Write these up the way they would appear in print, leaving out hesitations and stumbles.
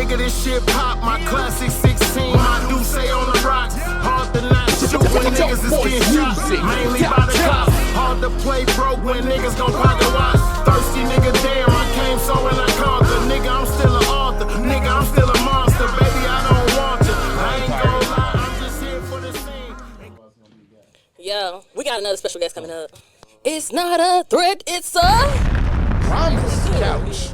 nigga, this shit pop. My classic 16, my do say on the rocks. Hard to not shoot when niggas is getting shot. Mainly by the cops. Hard to play broke when niggas gon' pocket watch. Thirsty nigga, damn, I came so when I conquered. Nigga, I'm still an author. Nigga, I'm still a monster. Baby, I don't want you. I ain't gon' lie, I'm just here for the scene. Yo, we got another special guest coming up. It's not a threat, it's a promise couch.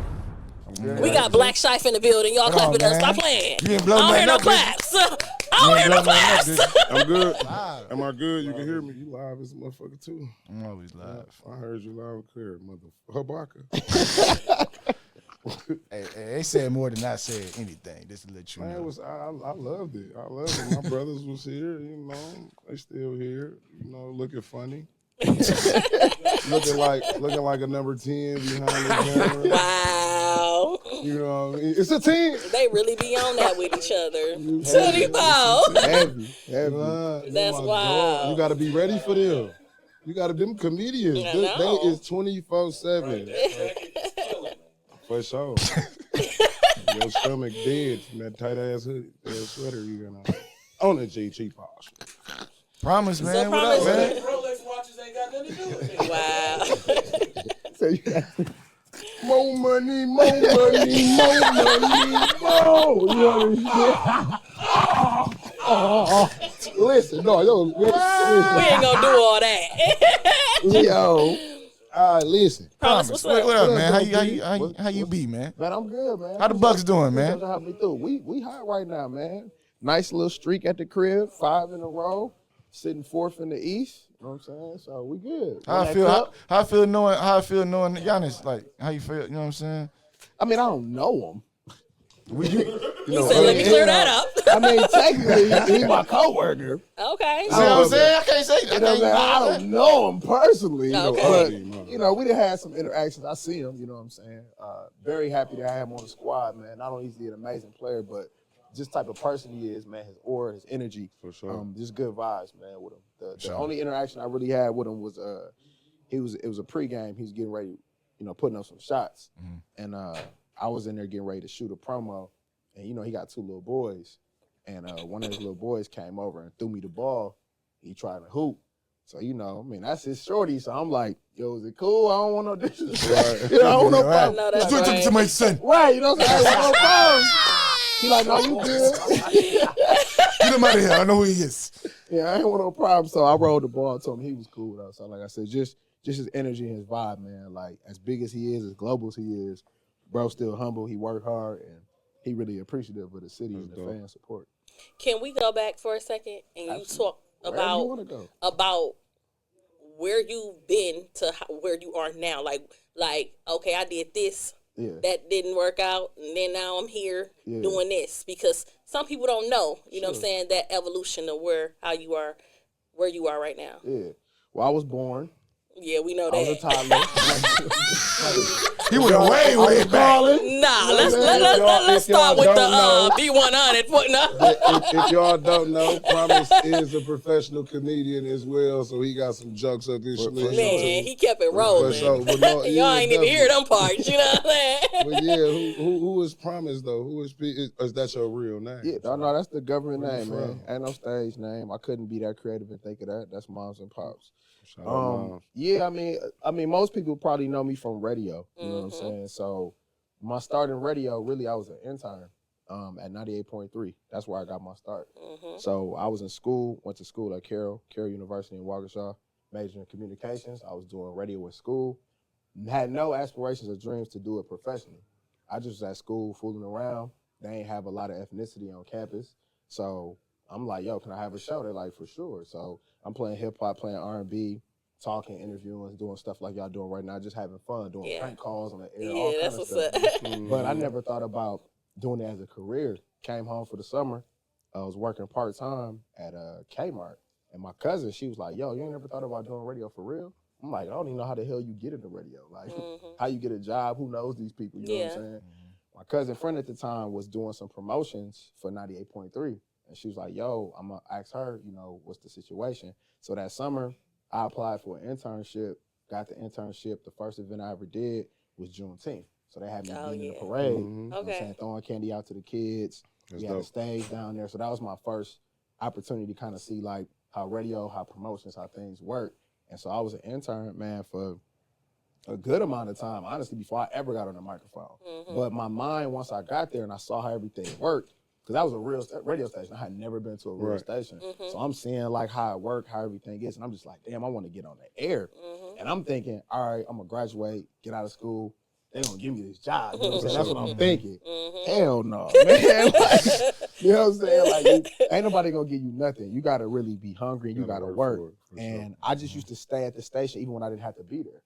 We got Black Shife in the building. Y'all clapping up. Stop playing. You ain't I blow don't hear nothing no up, claps. I don't hear no claps. I'm good. Am I good? You can hear me. You live as a motherfucker too. I'm always live. I heard you loud and clear, motherfucker. Hey, they said more than I said anything. Just to let you Man, know. I loved it. I loved it. My brothers was here, you know. They still here, you know, looking funny. looking like a number 10 behind the camera. Wow. You know what I mean? It's a team. They really be on that with each other. 24. Heavy. That's wild. You got to be ready for them. You got to them comedians. They is 24/7. For sure. Your stomach dead from that tight ass hoodie, sweater you got on the GG boss. Promise, man. What up, man? Rolex watches ain't got nothing to do with it. Wow. So more money, more. Listen, listen. We ain't gonna do all that. Yo. Listen. Promise, what's up? What up, man? How you be, man? Man, I'm good, man. How the Bucks doing, man? Help me through. We hot right now, man. Nice little streak at the crib, 5 in a row, sitting 4th in the East. You know what I'm saying? So we good. How I feel knowing Giannis, like how you feel, you know what I'm saying? I mean, I don't know him. He said, let me clear that up. I mean, technically, he's my coworker. Okay. See what I'm saying? I can't say that. I don't know him personally, Okay. but we done had some interactions. I see him, you know what I'm saying? Very happy to have him on the squad, man. Not only is he an amazing player, but just type of person he is, man. His aura, his energy, for sure. Just good vibes, man, with him. The only interaction I really had with him was it was a pregame. He was getting ready, putting up some shots, and I was in there getting ready to shoot a promo, and he got 2 little boys, and one of his little boys came over and threw me the ball. He tried to hoop, so that's his shorty. So I'm like, yo, is it cool? I don't want no disrespect. I don't want no problem. No, that's Do it right. to my son. Right, you know what I'm saying? I want no problem. He like, no, you good? Get him out of here. I know who he is. Yeah, I ain't want no problem. So I rolled the ball to him. He was cool though. So like I said, just his energy and his vibe, man. Like as big as he is, as global as he is, bro, still humble. He worked hard and he really appreciative of the city and the fan support. Can we go back for a second and you talk Wherever you wanna go. about where you've been to where you are now? Like, okay, I did this. Yeah. That didn't work out, and then now I'm here doing this, because some people don't know, you know what I'm saying, that evolution of where you are right now. Yeah. Well, I was born. Yeah, we know I was a that. toddler. He went way back. Nah, let's start with the B100. If y'all don't know, Promise is a professional comedian as well, so he got some jokes up his sleeve. Man, he kept it rolling. Y'all ain't even hear them parts, you know what I'm saying? But yeah, who is Promise though? Is that your real name? Yeah, no, that's the government name, man. Ain't no stage name. I couldn't be that creative and think of that. That's moms and pops. Yeah, I mean, most people probably know me from radio. You know what I'm saying? So my start in radio, really, I was an intern at 98.3. That's where I got my start. So I was in school, went to school at Carroll University in Waukesha, majored in communications. I was doing radio at school. Had no aspirations or dreams to do it professionally. I just was at school fooling around. They ain't have a lot of ethnicity on campus. So I'm like, yo, can I have a show? They're like, for sure. So I'm playing hip-hop, playing R&B, talking, interviewing, doing stuff like y'all doing right now, just having fun, doing prank calls on the air, all that's kind of what's stuff. up. But I never thought about doing it as a career. Came home for the summer. I was working part-time at Kmart. And my cousin, she was like, yo, you ain't never thought about doing radio for real? I'm like, I don't even know how the hell you get into radio. Like, how you get a job, who knows these people, you know what I'm saying? My cousin friend at the time was doing some promotions for 98.3. And she was like, yo, I'm going to ask her, what's the situation? So that summer, I applied for an internship, got the internship. The first event I ever did was Juneteenth. So they had me Oh, being in yeah. the parade. Mhm. You know what I'm Okay. saying? Throwing candy out to the kids. That's We had a dope. stage down there. So that was my first opportunity to kind of see like how radio, how promotions, how things work. And so I was an intern, man, for a good amount of time, honestly, before I ever got on the microphone. But my mind, once I got there and I saw how everything worked, because that was a real radio station. I had never been to a real station. So I'm seeing like how it worked, how everything is. And I'm just like, damn, I want to get on the air. And I'm thinking, all right, I'm going to graduate, get out of school. They're going to give me this job. You know what I'm saying? That's what I'm thinking. Hell no, man. Like, you know what I'm saying? Like, ain't nobody going to give you nothing. You got to really be hungry. You got to work. And I just used to stay at the station even when I didn't have to be there.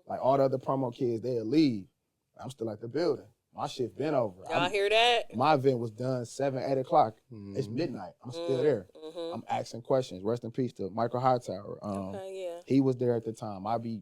Like all the other promo kids, they'll leave. I'm still at the building. My shift been over. Y'all hear that? My event was done 7, 8 o'clock. It's midnight. I'm still there. I'm asking questions. Rest in peace to Michael Hightower. He was there at the time. I be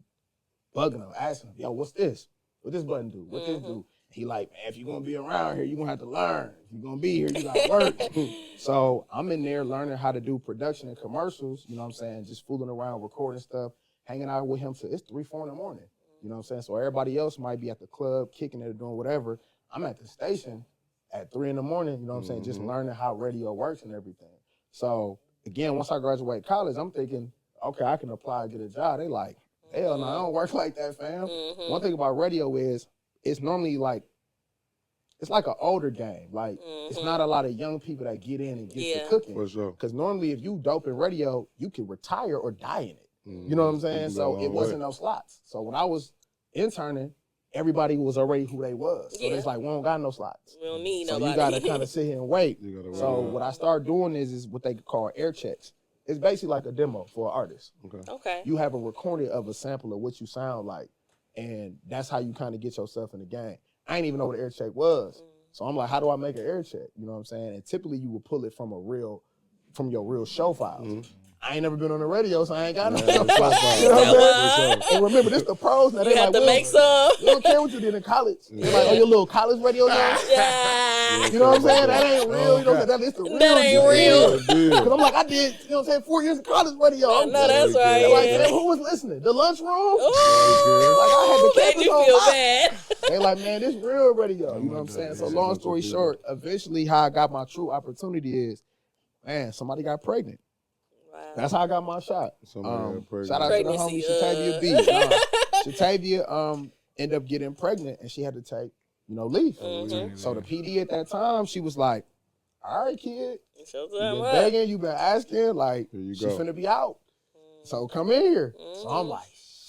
bugging him, asking him, yo, what's this? What this button do? What this do? He like, man, if you're going to be around here, you're going to have to learn. If you're going to be here, you got to work. So I'm in there learning how to do production and commercials, you know what I'm saying? Just fooling around, recording stuff, hanging out with him till it's 3, 4 in the morning. You know what I'm saying? So everybody else might be at the club, kicking it or doing whatever. I'm at the station at 3 in the morning, you know what I'm saying? Just learning how radio works and everything. So again, once I graduate college, I'm thinking, okay, I can apply and get a job. They like, hell no, I don't work like that, fam. One thing about radio is it's normally like, it's like an older game. Like, it's not a lot of young people that get in and get to cooking. For sure. Because normally if you dope in radio, you can retire or die in it. You know what I'm saying? So it wasn't no slots. So when I was interning, everybody was already who they was. So it's like, we don't got no slots. We don't need So nobody. you got to kind of sit here and wait. So what I started doing is what they call air checks. It's basically like a demo for an artist. Okay. You have a recording of a sample of what you sound like, and that's how you kind of get yourself in the game. I didn't even know what an air check was. So I'm like, how do I make an air check? You know what I'm saying? And typically you would pull it from your real show files. I ain't never been on the radio, so I ain't got no show files. You know what I'm saying? And remember, this the pros. Now You have to make some. They don't care what you did in college. They're like, oh, your little college radio now? Yeah. You know what I'm saying? That ain't real. You know what I'm saying? That's the real. That ain't real. Because I'm like, I did, you know what I'm saying, 4 years of college radio. No, that's right. They're like, Yeah. man, who was listening? The lunchroom? Ooh, Like, I had the made campus you on feel lock. bad. They like, man, this real radio. You know what I'm saying? So long story short, eventually how I got my true opportunity is, man, somebody got pregnant. Wow. That's how I got my shot. Shout out to the Pregnancy, homie Shatavia B. Shatavia ended up getting pregnant and she had to take, leave. So the PD at that time, she was like, all right, kid, Show you them been up. begging, you been asking, like, you she go. finna be out. So come in here. So I'm like,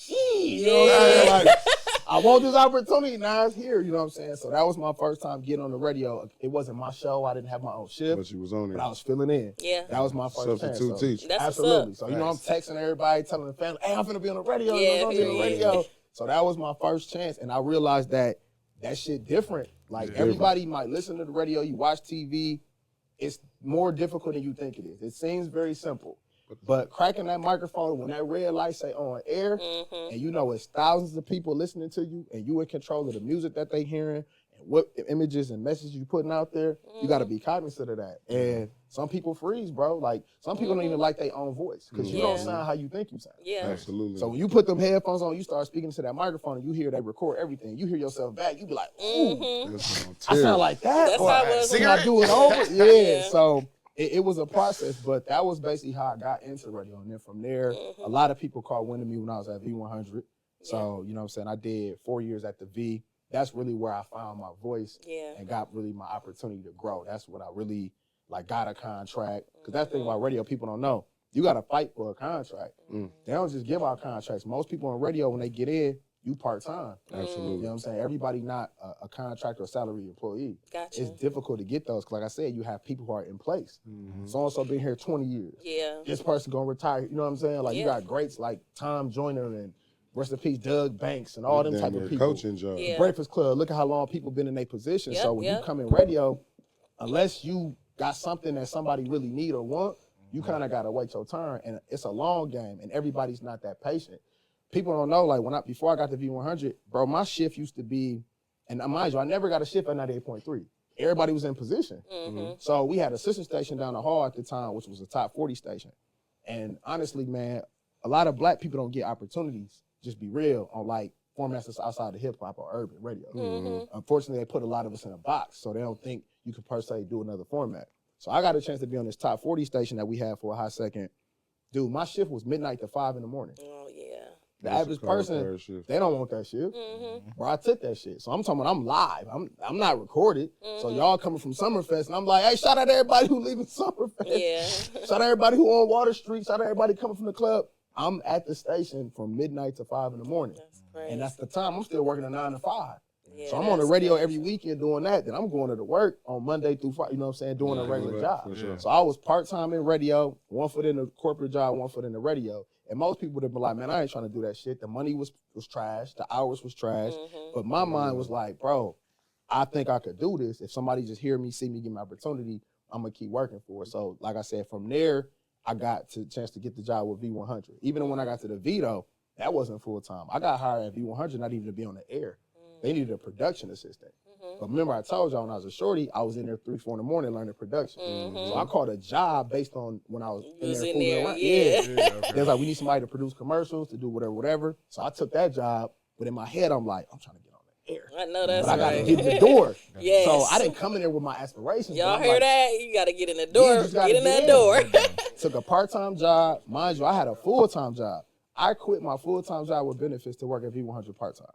you know what I'm saying? Like, I want this opportunity, now it's here, you know what I'm saying? So that was my first time getting on the radio. It wasn't my show, I didn't have my own shift, But you was on but it. I was filling in. Yeah. That was my first chance. Substitute So, teacher. That's absolutely. what's So, up. I'm texting everybody, telling the family, hey, I'm finna be on the radio. Yeah, I'm gonna be on the period. radio. So that was my first chance. And I realized that shit different. Like, everybody might listen to the radio, you watch TV. It's more difficult than you think it is. It seems very simple. But cracking that microphone, when that red light say on air, and you know it's thousands of people listening to you, and you in control of the music that they hearing, and what images and messages you putting out there, you got to be cognizant of that. And some people freeze, bro. Like, some people don't even like their own voice, because you don't sound how you think you sound. Yeah. Absolutely. So when you put them headphones on, you start speaking to that microphone, and you hear they record everything. You hear yourself back, you be like, ooh, I sound like that. That's Or, how it was. can I do it over? Yeah. Yeah. So it was a process, but that was basically how I got into radio. And then from there, a lot of people called winning me when I was at V100. So, you know what I'm saying? I did 4 years at the V. That's really where I found my voice and got really my opportunity to grow. That's when I really got a contract. Because that's the thing about radio people don't know. You got to fight for a contract. They don't just give out contracts. Most people on radio, when they get in, you part-time. Absolutely. You know what I'm saying? Everybody not a contract or salary employee. Gotcha. It's difficult to get those. 'Cause like I said, you have people who are in place. So-and-so been here 20 years. Yeah. This person going to retire. You know what I'm saying? Like, you Yeah. got greats like Tom Joyner and rest in peace, Doug Banks and all them type of people. Coaching job. Yeah. Breakfast Club, look at how long people been in their position. Yep, So when you come in radio, unless you got something that somebody really need or want, you kind of got to wait your turn. And it's a long game, and everybody's not that patient. People don't know, like, before I got to V100, bro, my shift used to be, and mind you, I never got a shift at 98.3. Everybody was in position. So we had a sister station down the hall at the time, which was a top 40 station. And honestly, man, a lot of black people don't get opportunities, just be real, on formats that's outside of hip hop or urban radio. Unfortunately, they put a lot of us in a box, so they don't think you can per se do another format. So I got a chance to be on this top 40 station that we had for a hot second. Dude, my shift was midnight to 5 in the morning. Oh yeah. The average person, they don't want that shit. Bro, I took that shit. So I'm talking about I'm live. I'm not recorded. So y'all coming from Summerfest, and I'm like, hey, shout out to everybody who leaving Summerfest. Yeah. Shout out to everybody who on Water Street. Shout out to everybody coming from the club. I'm at the station from midnight to 5 in the morning. That's crazy. And that's the time I'm still working a 9 to 5. Yeah, So I'm on the radio crazy. every weekend doing that. Then I'm going to work on Monday through Friday, you know what I'm saying, doing a regular job. sure. So I was part-time in radio, 1 foot in the corporate job, 1 foot in the radio. And most people would have been like, man, I ain't trying to do that shit. The money was trash. The hours was trash. But my mind was like, bro, I think I could do this. If somebody just hear me, see me, give me an opportunity, I'm going to keep working for it. So like I said, from there, I got to chance to get the job with V100. Even when I got to the Vito, that wasn't full-time. I got hired at V100 not even to be on the air. They needed a production assistant. But remember, I told y'all when I was a shorty, I was in there 3, 4 in the morning learning production. So I called a job based on when I was in there fooling around. Yeah. They was like, we need somebody to produce commercials, to do whatever. So I took that job. But in my head, I'm like, I'm trying to get on the air. I know that's But I got to right. get in the door. Yes. So I didn't come in there with my aspirations. Y'all but I'm hear like, that? You got to get in the door. you just gotta Get in get that door. Took a part-time job. Mind you, I had a full-time job. I quit my full-time job with benefits to work at V100 part-time.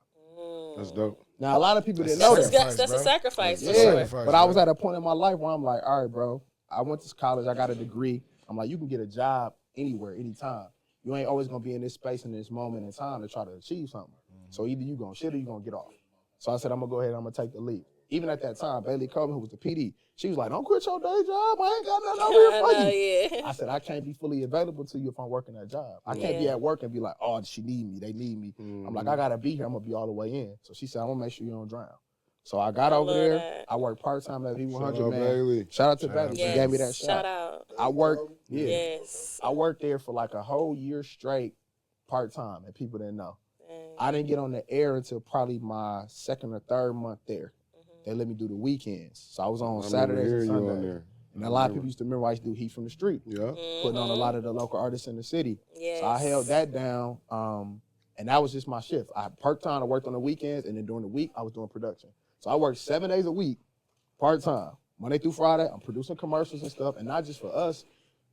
That's dope. Now, a lot of people didn't know that. That's a sacrifice. For Yeah, sure. but I was at a point in my life where I'm like, all right, bro, I went to college, I got a degree. I'm like, you can get a job anywhere, anytime. You ain't always gonna be in this space in this moment in time to try to achieve something. So either you gonna shit or you gonna get off. So I said, I'm gonna go ahead and I'm gonna take the leap. Even at that time, Bailey Coleman, who was the PD, she was like, don't quit your day job. I ain't got nothing over here for you. Yeah. I said, I can't be fully available to you if I'm working that job. I can't be at work and be like, oh, she need me. They need me. I'm like, I got to be here. I'm going to be all the way in. So she said, I'm going to make sure you don't drown. So I got over there. That. I worked part-time at V100, Shout out man. Bailey. Shout out to Bailey. Yes. She gave me that Shout shot. out. I worked, Yes. I worked there for like a whole year straight part-time, and people didn't know. Dang. I didn't get on the air until probably my 2nd or 3rd month there. They let me do the weekends. So I was on Saturdays and Sundays. And a lot of people used to remember I used to do Heat from the Street, Yeah. putting on a lot of the local artists in the city. Yes. So I held that down, and that was just my shift. I part-time, I worked on the weekends, and then during the week, I was doing production. So I worked 7 days a week, part-time. Monday through Friday, I'm producing commercials and stuff, and not just for us.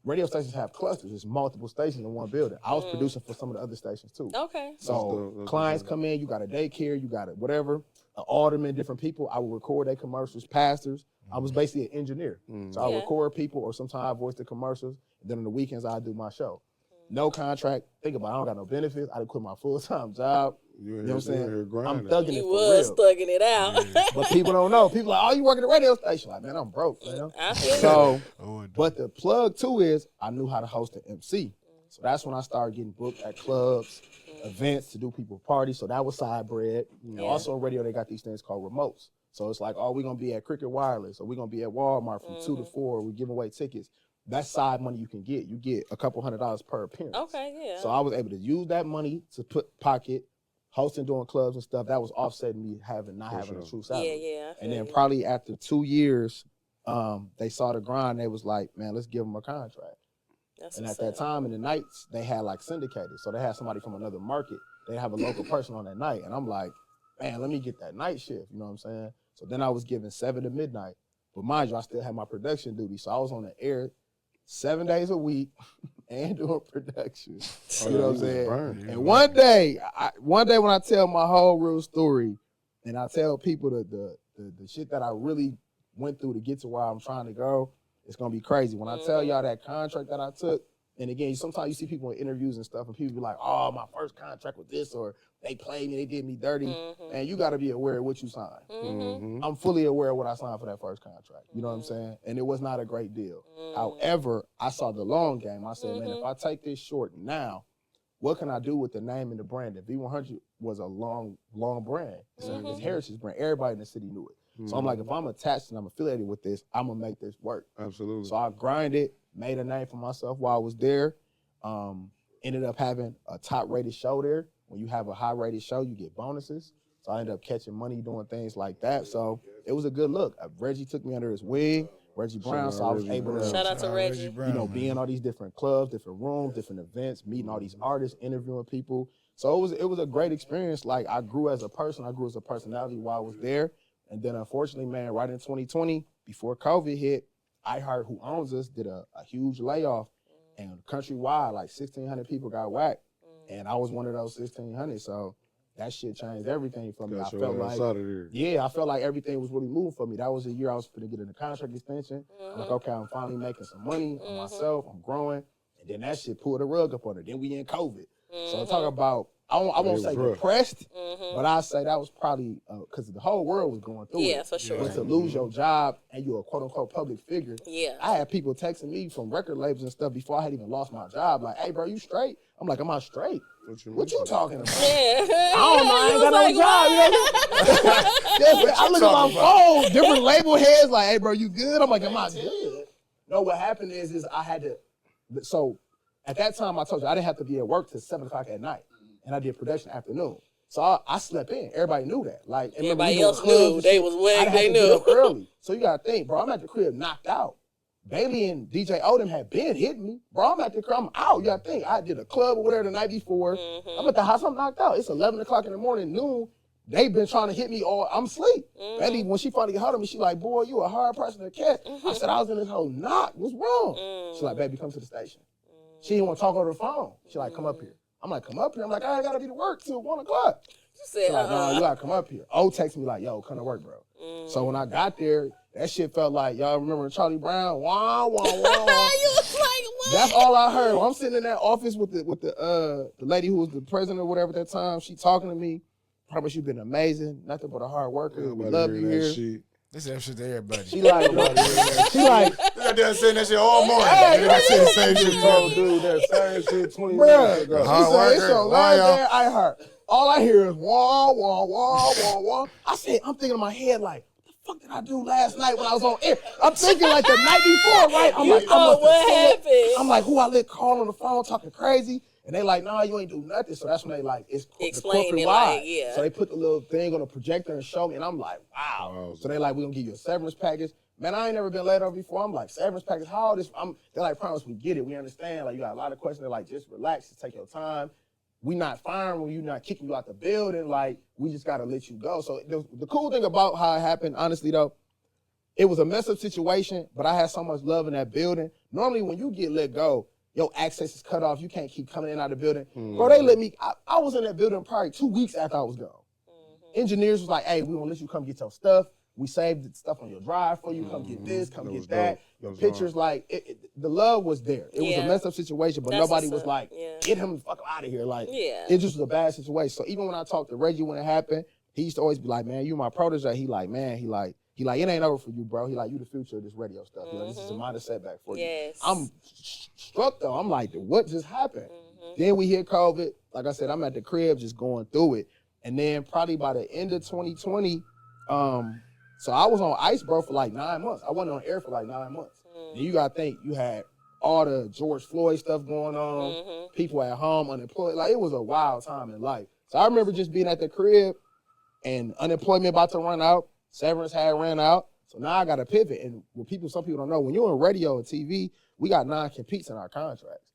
Radio stations have clusters. There's multiple stations in one building. I was producing for some of the other stations, too. Okay. So That's clients come in, you got a daycare, you got a whatever, an alderman, different people. I would record their commercials, pastors. I was basically an engineer. So I Yeah. record people, or sometimes I voice the commercials. And then on the weekends, I do my show. No contract. Think about it, I don't got no benefits. I done quit my full-time job. You know what I'm saying? I'm thugging it You for was real. thugging it out. But people don't know. People like, oh, you work at a radio station. Like, man, I'm broke, man. I feel you. So, Oh, but the plug too is I knew how to host an MC. So that's when I started getting booked at clubs, events to do people parties. So that was side bread. And also on radio, they got these things called remotes. So it's like, oh, we're going to be at Cricket Wireless, or we're going to be at Walmart from 2 to 4. We're giving away tickets. That's side money you can get. You get a couple $100s per appearance. Okay, yeah. So I was able to use that money to pocket, hosting, doing clubs and stuff. That was offsetting me not having a true salary. Yeah. I And feel then you. probably after 2 years, they saw the grind. They was like, man, let's give them a contract. That's And what's at that up. time in the nights, they had like syndicated. So they had somebody from another market. They have a local person on that night. And I'm like, man, let me get that night shift. You know what I'm saying? So then I was given 7 to midnight. But mind you, I still had my production duty. So I was on the air 7 days a week and doing production. You know what I'm saying? And one day when I tell my whole real story, and I tell people the shit that I really went through to get to where I'm trying to go, it's gonna be crazy. When I tell y'all that contract that I took, and again, sometimes you see people in interviews and stuff, and people be like, oh, my first contract was this, or they played me, they did me dirty. And you gotta be aware of what you signed. I'm fully aware of what I signed for that first contract. You know what I'm saying? And it was not a great deal. However, I saw the long game. I said, man, if I take this short now, what can I do with the name and the brand? The V100 was a long brand. It's a heritage brand. Everybody in the city knew it. So I'm like, if I'm attached and I'm affiliated with this, I'm gonna make this work. Absolutely. So I grinded, made a name for myself while I was there. Ended up having a top-rated show there. When you have a high-rated show, you get bonuses. So I ended up catching money doing things like that. So it was a good look. Reggie took me under his wing. Reggie Brown. So I was able to shout out to Reggie. Be in all these different clubs, different rooms, different events, meeting all these artists, interviewing people. So it was a great experience. Like I grew as a person, I grew as a personality while I was there. And then unfortunately, man, right in 2020, before COVID hit, iHeart, who owns us, did a huge layoff, and countrywide, like 1,600 people got whacked, and I was one of those 1,600. So that shit changed everything for me. I felt like everything was really moving for me. That was the year I was going to get in a contract extension. I'm like, okay, I'm finally making some money on myself. I'm growing, and then that shit pulled the rug up on it. Then we in COVID. So I'm talking about, I won't say depressed, but I say that was probably because the whole world was going through it. Yeah, for sure. But to lose your job and you're a quote-unquote public figure, I had people texting me from record labels and stuff before I had even lost my job. Like, hey, bro, you straight? I'm like, am I straight? What you talking about? Yeah. I don't know. I ain't got no job. You know? I look at my phone, different label heads like, hey, bro, you good? I'm like, am I good? No, what happened is I had to, so at that time, I told you, I didn't have to be at work till 7 o'clock at night. And I did production afternoon. So I slept in. Everybody knew that. Like everybody else knew. They was wig. They knew. Get up early. So you got to think, bro, I'm at the crib knocked out. Bailey and DJ Odom had been hitting me. Bro, I'm at the crib. I'm out. You got to think. I did a club or whatever the night before. I'm at the house. I'm knocked out. It's 11 o'clock in the morning, noon. They've been trying to hit me all. I'm asleep. Bailey, when she finally got hold of me, she like, boy, you a hard person to catch. I said, I was in this whole knock. What's wrong? She like, baby, come to the station. She didn't want to talk over the phone. She like, come up here. I'm like, come up here. I'm like, I gotta be to work till 1 o'clock. You said, like, no, you gotta come up here. O texted me like, yo, come to work, bro. So when I got there, that shit felt like, y'all remember Charlie Brown? Wah, wah, wah, wah. You was like, what? That's all I heard. When I'm sitting in that office with the lady who was the president or whatever at that time, she talking to me. Promise you've been amazing. Nothing but a hard worker. We love you here. Shit. They say that shit to everybody. She like, I done saying that shit all morning. I said the same shit. Dude, that same shit 20 Bruh, years ago. it's your last day at iHeart. All I hear is wah, wah, wah, wah, wah. I'm thinking in my head like, what the fuck did I do last night when I was on air? I'm thinking like the night before, right? I'm like, what happened? I'm like, who I let call on the phone talking crazy? And they like, nah, you ain't do nothing. So that's when they like, it's explain it wide. like, yeah. So they put the little thing on the projector and show me, and I'm like, wow. So they like, we're gonna give you a severance package. Man, I ain't never been laid off before. I'm like, severance package, how all this? They're like, promise, we get it, we understand. Like, you got a lot of questions. They're like, just relax, just take your time. We not firing when you not kicking you out the building. Like, we just gotta let you go. So the cool thing about how it happened, honestly though, it was a mess up situation, but I had so much love in that building. Normally when you get let go, your access is cut off. You can't keep coming in and out of the building. Bro, they let me, I was in that building probably 2 weeks after I was gone. Engineers was like, hey, we won't let you come get your stuff. We saved the stuff on your drive for you. Come get this, come get that. Your pictures, like, the love was there. It was a messed up situation, but nobody was like, get him the fuck out of here. Like, it just was a bad situation. So even when I talked to Reggie when it happened, he used to always be like, man, you my protege. He like, it ain't over for you, bro. He like, you the future of this radio stuff. You know, this is a minor setback for you. I'm struck though. I'm like, what just happened? Then we hit COVID. Like I said, I'm at the crib just going through it. And then probably by the end of 2020, so I was on ice, bro, for like 9 months. I wasn't on air for like 9 months. And you gotta think, you had all the George Floyd stuff going on, people at home unemployed. Like, it was a wild time in life. So I remember just being at the crib and unemployment about to run out. Severance had ran out. So now I got to pivot. And some people don't know, when you're in radio and TV, we got non-competes in our contracts.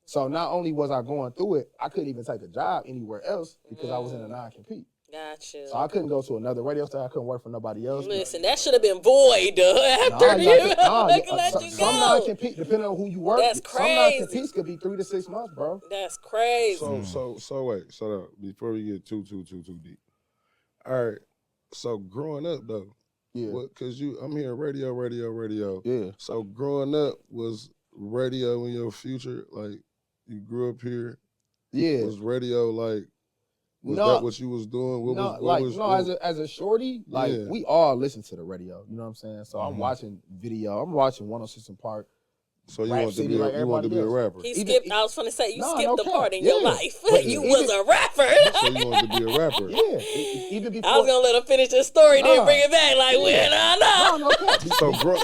So not only was I going through it, I couldn't even take a job anywhere else because I was in a non-compete. Gotcha. So I couldn't go to another radio station. I couldn't work for nobody else. Listen, that should have been void after let you some go. Non-compete, depending on who you work That's with. crazy. Some non-competes could be 3 to 6 months, bro. That's crazy. So wait, so before we get too deep. All right. So growing up though, because I'm hearing radio. Yeah. So growing up, was radio in your future? Like, you grew up here? Yeah. Was radio like? Was that what you was doing? As a shorty, like, we all listen to the radio. You know what I'm saying? So I'm watching video. I'm watching 106 & Park. So you want to be a rapper? He skipped. I was going to say you skipped the part in your life. You even, was a rapper. So you wanted to be a rapper? Yeah. Even before. I was going to let him finish the story, then bring it back. Like,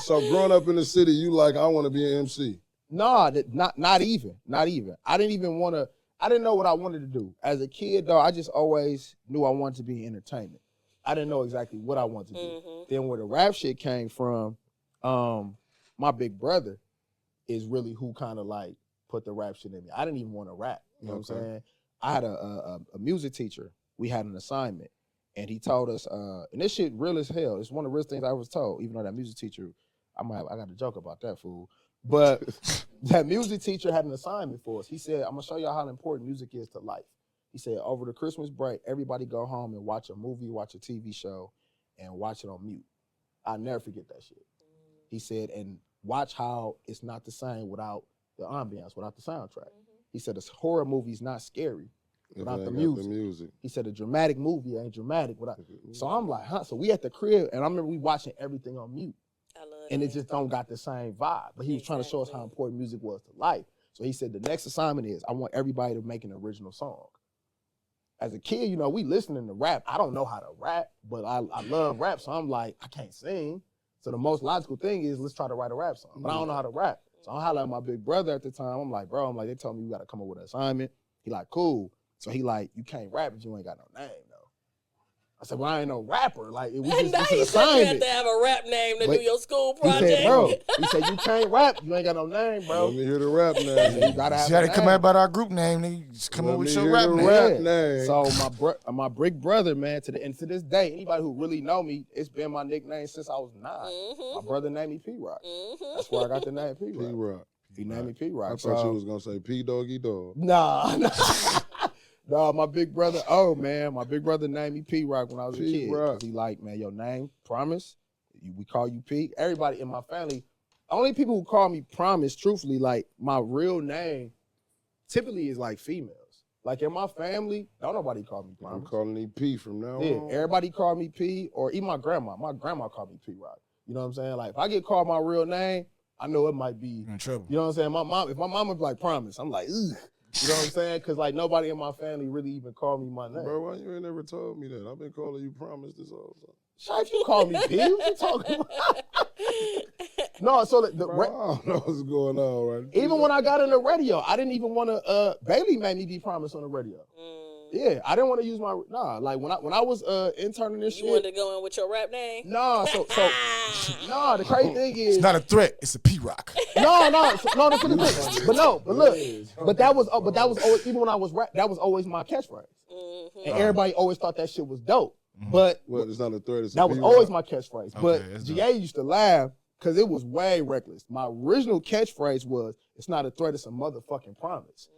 So growing up in the city, you like, I want to be an MC? Nah, not even. I didn't even want to. I didn't know what I wanted to do. As a kid, though, I just always knew I wanted to be in entertainment. I didn't know exactly what I wanted to do. Then where the rap shit came from, my big brother is really who kind of like put the rap shit in me. I didn't even want to rap. You know what I'm saying? I had a music teacher. We had an assignment, and he told us, and this shit real as hell. It's one of the real things I was told. Even though that music teacher, I got a joke about that fool. But that music teacher had an assignment for us. He said, I'm gonna show y'all how important music is to life. He said, over the Christmas break, everybody go home and watch a movie, watch a TV show, and watch it on mute. I'll never forget that shit. He said, and watch how it's not the same without the ambiance, without the soundtrack. He said, a horror movie's not scary without the music. He said, a dramatic movie ain't dramatic without. So I'm like, huh? So we at the crib, and I remember we watching everything on mute. I love And that. it just don't got the same vibe. But he was trying to show us how important music was to life. So he said, the next assignment is, I want everybody to make an original song. As a kid, you know, we listening to rap. I don't know how to rap, but I love rap. So I'm like, I can't sing. So the most logical thing is, let's try to write a rap song. But I don't know how to rap. So I holler at my big brother at the time. I'm like, bro, they told me you got to come up with an assignment. He like, cool. So he like, you can't rap if you ain't got no name, though. I said, well, I ain't no rapper. Like, it was And just now it's an you said you had assignment. to have a rap name to But do your school He project. said, bro, you can't rap. You ain't got no name, bro. Let me hear the rap You name. gotta have See how a they come name. out about our group name, nigga. Just come Let up with me your hear rap the name. rap Yeah. name. So my big brother, man, to this day, anybody who really know me, it's been my nickname since I was 9. My brother named me P-Rock. That's where I got the name P-Rock. P-Rock. He named me I P-Rock. thought you was gonna say P-Doggy Dog. Nah. No, my big brother, my big brother named me P-Rock when I was a kid. P-Rock. He like, man, your name, Promise. We call you P. Everybody in my family, only people who call me Promise, truthfully, like my real name, typically is like females. Like in my family, don't nobody call me I'm Promise. calling you P from now Yeah, on. everybody called me P, or even my grandma. My grandma called me P-Rock. You know what I'm saying? Like if I get called my real name, I know it might be, You're in trouble. you know what I'm saying? If my mom was like Promise, I'm like, ugh. You know what I'm saying? Because like nobody in my family really even called me my name. Bro, why you ain't never told me that? I've been calling you Promise this whole time. Shit, you call me P? What you talking about? No, so Bro, I don't know what's going on right even when I got in the radio, I didn't even want to. Bailey made me be Promise on the radio. Yeah, I didn't want to use my like when I was interning and shit. You wanted to go in with your rap name? No, so no. The crazy thing is, It's not a threat. It's a P-Rock. no. That's the thing. But look, but that was always, even when I was rap, that was always my catchphrase, and everybody always thought that shit was dope. But Well, it's not a threat. It's that a was P-Rock. always my catchphrase. But that's GA used to laugh because it was way reckless. My original catchphrase was, "It's not a threat, it's a motherfucking promise."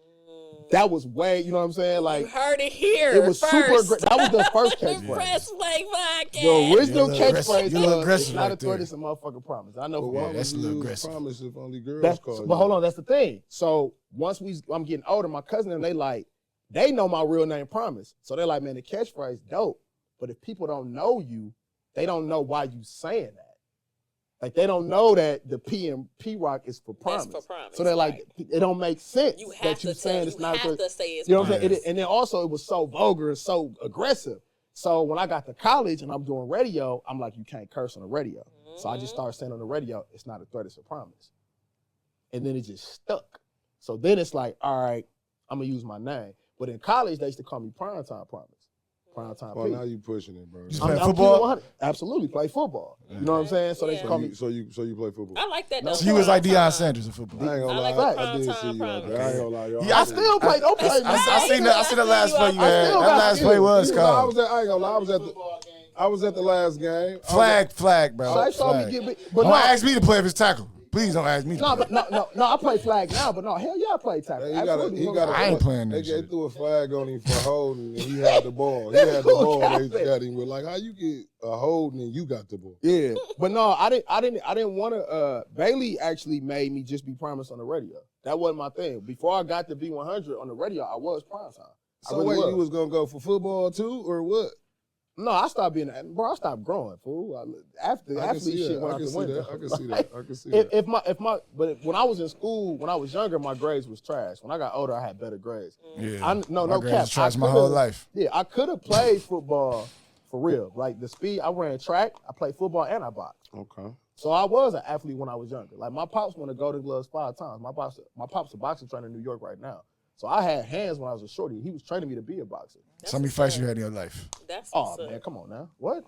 That was way, you know what I'm saying? Like You heard it here. it was super first. aggressive. That was the first catchphrase. Press play podcast. The original You're a little aggressive. catchphrase You're a little was, aggressive "It's not a right threat, there. it's a motherfucking promise." I know But for why one. would that's a you little use aggressive. Promise if only girls That's, call you? but hold on, that's the thing. So once I'm getting older, my cousin and they know my real name Promise. So they're like, man, the catchphrase dope. But if people don't know you, they don't know why you saying that. Like they don't know that the P and P-Rock is for promise. That's for promise, So they're like, it don't make sense You have that you to saying tell. it's You not have good. to say it's You know what I'm promise. saying? And then also it was so vulgar and so aggressive. So when I got to college and I'm doing radio, I'm like, you can't curse on the radio. So I just started saying on the radio, it's not a threat, it's a promise. And then it just stuck. So then it's like, all right, I'm gonna use my name. But in college, they used to call me Primetime Promise. Primetime Well, P. now you pushing it, bro. You I'm play keeping it football? 100. Absolutely, play football. You know what I'm saying? So they used to call me. So you play football? I like that though. So you was like Primetime. Deion Sanders in football. I ain't gonna I like lie. the I did primetime see you out there. I promise. ain't gonna lie. Y'all. I still play. Don't play, man. I seen the last play you I had. still That got last skills. play was You know, I was called. at, I ain't gonna lie. I was at the last game. Flag, bro. So they saw me Flag. get big. But Don't no, ask me to play if it's tackle. Please don't ask me to no, play. but no, I play flag now, but no, hell yeah, I play tackle. He Absolutely. got I ain't playing that They shit. threw a flag on him for holding, and he had the ball. He had the ball, and they got him with like, how you get a holding and you got the ball? Yeah, but no, I didn't want to. Bailey actually made me just be Promise on the radio. That wasn't my thing. Before I got to B100 on the radio, I was Primetime. So wait, you was gonna go for football too, or what? No, I stopped being, bro. I stopped growing, fool. After I can see shit that. went I out can the see window. that. I can see that. I can see that. But when I was in school, when I was younger, my grades was trash. When I got older, I had better grades. Yeah. No My grades cap. was trash I my coulda- whole life. Yeah, I could have played football for real. Like the speed, I ran track, I played football, and I boxed. Okay. So I was an athlete when I was younger. Like my pops won the Golden Gloves 5 times. My pop's a boxing trainer in New York right now. So I had hands when I was a shorty. He was training me to be a boxer. So many fights you had in your life. That's Oh what's up. man, come on now. What?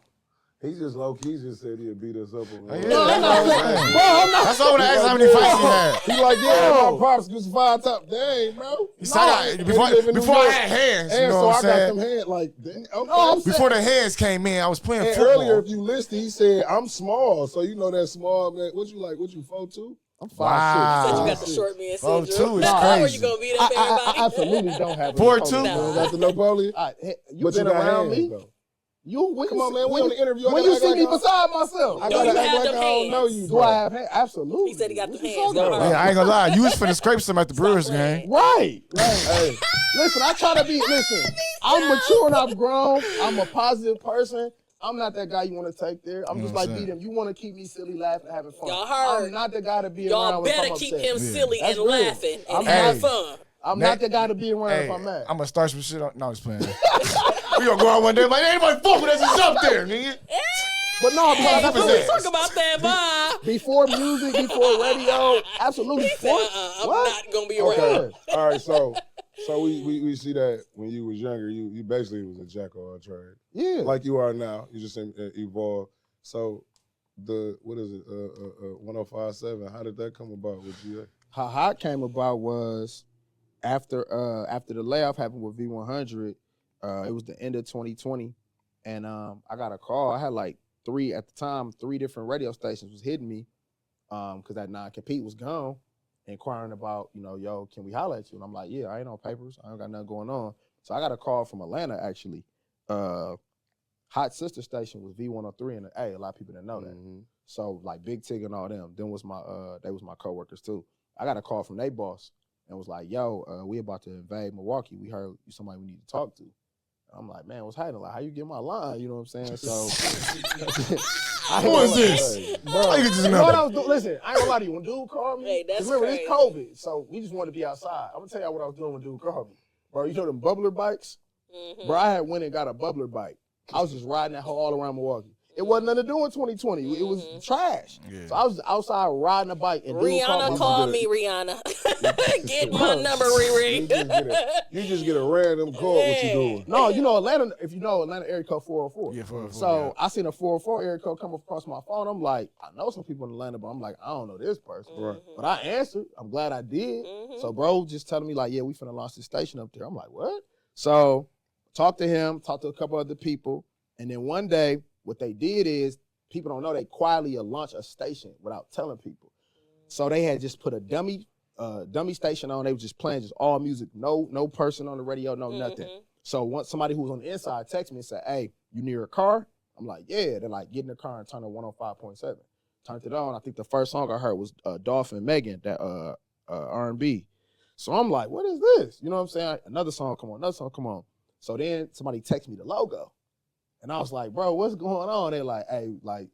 He just low key just said he'd beat us up on Yeah, No, I'm not saying. Bro, I'm not. That's all when I asked how many fights he had. He like, yeah, my pops was 5 top. Dang, bro. He said, before I had hands, you And know so what I I'm got saying? them hands like, dang, okay. No, Before the hands came in, I was playing And football. earlier, if you listened, he said, I'm small. So you know that small, man. What you like? What you 4'2"? I'm 5'6". Wow. Said you got the short man Oh, syndrome. two is That's where crazy. you gonna beat up everybody. I absolutely don't have 4'2"? You don't got the Napoleon? You But been you got around hands, me. though. Come on, man. We on the interview. I When gotta you act see like me I- beside myself, I Do gotta you act have like them I don't know hands? you, do bro. I have hands? Absolutely. He said he got the What you hands. talking Go about? Yeah, I ain't gonna lie. You was finna scrape some at the Brewers playing. game. Right. Hey, listen, I try to be, I'm mature and I've grown. I'm a positive person. I'm not that guy you want to take there. I'm You know just what like I'm saying? B-Dem. You want to keep me silly, laughing, having fun. Y'all heard. I'm not the guy to be Y'all around if better I'm keep upset. him silly That's and real. laughing and I'm having not- fun. I'm not the guy to be around Hey, if I'm mad. I'm gonna start some shit on. No, I was playing. We gonna go out one day like, ain't nobody fuck with us. It's up there, nigga. But no, Hey, that's his let's ass. talk about that, boy. before music, before radio, absolutely. He said, I'm What? not gonna be around. Okay. All right, so we see that when you was younger, you basically was a jack of all trades. Yeah. Like you are now. You just evolved. So the, what is it, 105.7, how did that come about with GA? How it came about was after the layoff happened with V100, it was the end of 2020, and I got a call. I had like three different radio stations was hitting me because that non-compete was gone, inquiring about, yo, can we holler at you? And I'm like, yeah, I ain't on papers. I ain't got nothing going on. So I got a call from Atlanta, actually. Hot sister station was V103, and a lot of people didn't know that. Mm-hmm. So like Big Tig and all them was they was my coworkers too. I got a call from their boss and was like, yo, we about to invade Milwaukee. We heard you somebody we need to talk to. I'm like, man, what's happening? Like, how you get my line? You know what I'm saying? So Who is this? Bro, How you get this you know what number? I was doing? Listen, I ain't gonna lie to you. When dude called me, Hey, that's 'cause remember crazy. this COVID, so we just wanted to be outside. I'm gonna tell y'all what I was doing when dude called me. Bro, you know them bubbler bikes? Mm-hmm. Bro, I had went and got a bubbler bike. I was just riding that hoe all around Milwaukee. It wasn't nothing to do in 2020. It was trash. Yeah. So I was outside riding a bike. And dude Rihanna called me, Rihanna. Get my number, Riri. You just get a random call. What you doing? No, Atlanta, if you know Atlanta area code 404. Yeah, 404, So I seen a 404 area code come across my phone. I'm like, I know some people in Atlanta, but I'm like, I don't know this person. Right. But I answered. I'm glad I did. So bro just telling me like, yeah, we finna launch this station up there. I'm like, what? So talked to him, talked to a couple other people. And then one day, what they did is, people don't know, they quietly launch a station without telling people. So they had just put a dummy station on. They was just playing just all music, no person on the radio, no nothing. So once somebody who was on the inside texted me and said, hey, you near a car? I'm like, yeah. They're like, get in the car and turn on 105.7. Turned it on. I think the first song I heard was Dolphin Megan, that R&B. So I'm like, what is this? You know what I'm saying? Another song come on. So then somebody texted me the logo. And I was like, bro, what's going on? They're like, hey, like,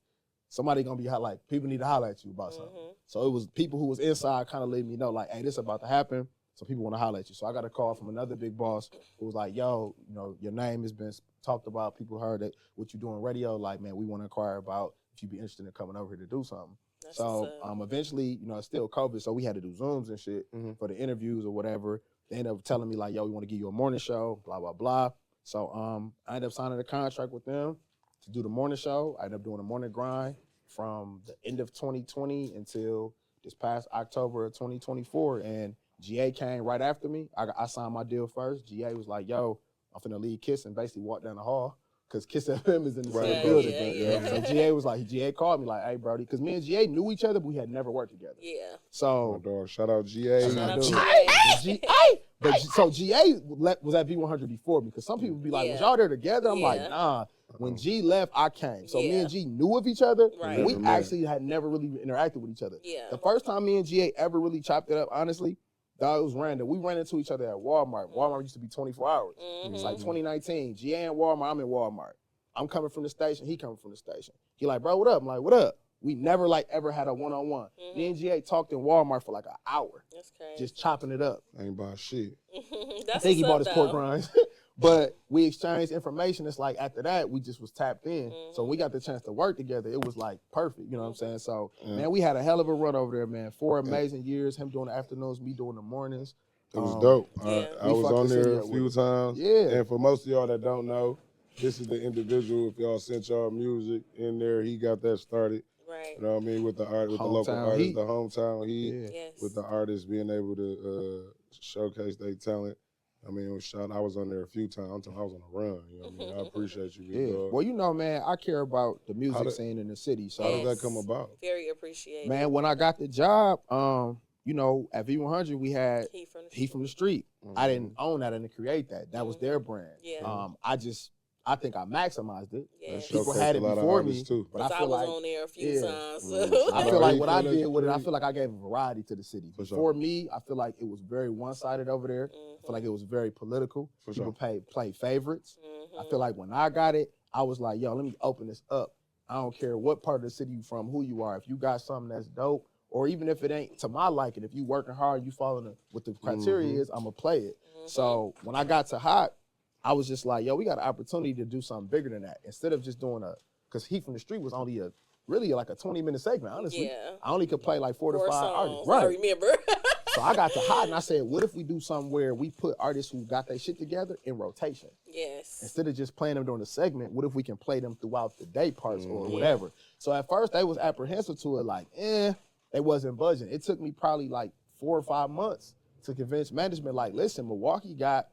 somebody gonna be like, people need to holler at you about something. So it was people who was inside kind of letting me know, like, hey, this about to happen. So people want to holler at you. So I got a call from another big boss who was like, yo, your name has been talked about. People heard that what you do on radio. Like, man, we want to inquire about if you'd be interested in coming over here to do something. That's So what's up. eventually, it's still COVID, so we had to do Zooms and shit for the interviews or whatever. They ended up telling me like, yo, we want to give you a morning show, blah, blah, blah. So I ended up signing a contract with them to do the morning show. I ended up doing a morning grind from the end of 2020 until this past October of 2024. And GA came right after me. I signed my deal first. GA was like, yo, I'm finna leave Kiss and basically walk down the hall because Kiss FM is in the same building. Yeah. So GA was like, GA called me like, hey, Brody, because me and GA knew each other, but we had never worked together. Yeah. So My dog, shout out GA. Shout out dude. GA. so GA was at V100 before me, because some people be like, was y'all there together? I'm like, nah. When G left, I came. So me and G knew of each other, Right. but we actually had never really interacted with each other. Yeah. The first time me and GA ever really chopped it up, honestly, dog, it was random. We ran into each other at Walmart. Walmart used to be 24 hours. It's like 2019. GA in Walmart, I'm in Walmart. I'm coming from the station, he coming from the station. He like, bro, what up? I'm like, what up? We never ever had a one-on-one. Me and GA talked in Walmart for like an hour, That's crazy. just chopping it up. Ain't about shit. That's I think he what's bought up, his pork though. rinds. But we exchanged information. It's like after that, we just was tapped in. So we got the chance to work together. It was like perfect. You know what I'm saying? So, man, we had a hell of a run over there, man. 4 amazing years. Him doing the afternoons, me doing the mornings. It was dope. Yeah. I was fucked on the there city a up few with times. Yeah. And for most of y'all that don't know, this is the individual. If y'all sent y'all music in there, he got that started. Right. You know what I mean? With the art, with the local Hometown artists, heat. the hometown heat, Yes. with the artists being able to showcase their talent. I mean, it was I was on there a few times. I was on a run. You know what I mean? I appreciate you, big dog. Well, you know, man, I care about the music scene in the city. So How did that come about? Very appreciated. man, when I got the job, you know, at V100 we had Heat from the Street. I didn't own that and create that. That was their brand. Yeah. I think I maximized it. Yes. People had it before me, too. but I feel was like on there a few times. I feel like what I did with it, I feel like I gave a variety to the city. For sure. For me, I feel like it was very one-sided over there. I feel like it was very political. For People sure. play favorites. I feel like when I got it, I was like, yo, let me open this up. I don't care what part of the city you from, who you are. If you got something that's dope, or even if it ain't to my liking, if you working hard, you following what the criteria is, I'm gonna play it. So when I got to Hot, I was just like, yo, we got an opportunity to do something bigger than that. Instead of just doing because Heat from the Street was only really like a 20-minute segment, honestly. Yeah. I only could play like 4 to 5 artists. I remember. So I got to Hot and I said, what if we do something where we put artists who got their shit together in rotation? Yes. Instead of just playing them during the segment, what if we can play them throughout the day parts or whatever? So at first they was apprehensive to it, like, they wasn't budging. It took me probably like 4 or 5 months to convince management, like, listen, Milwaukee got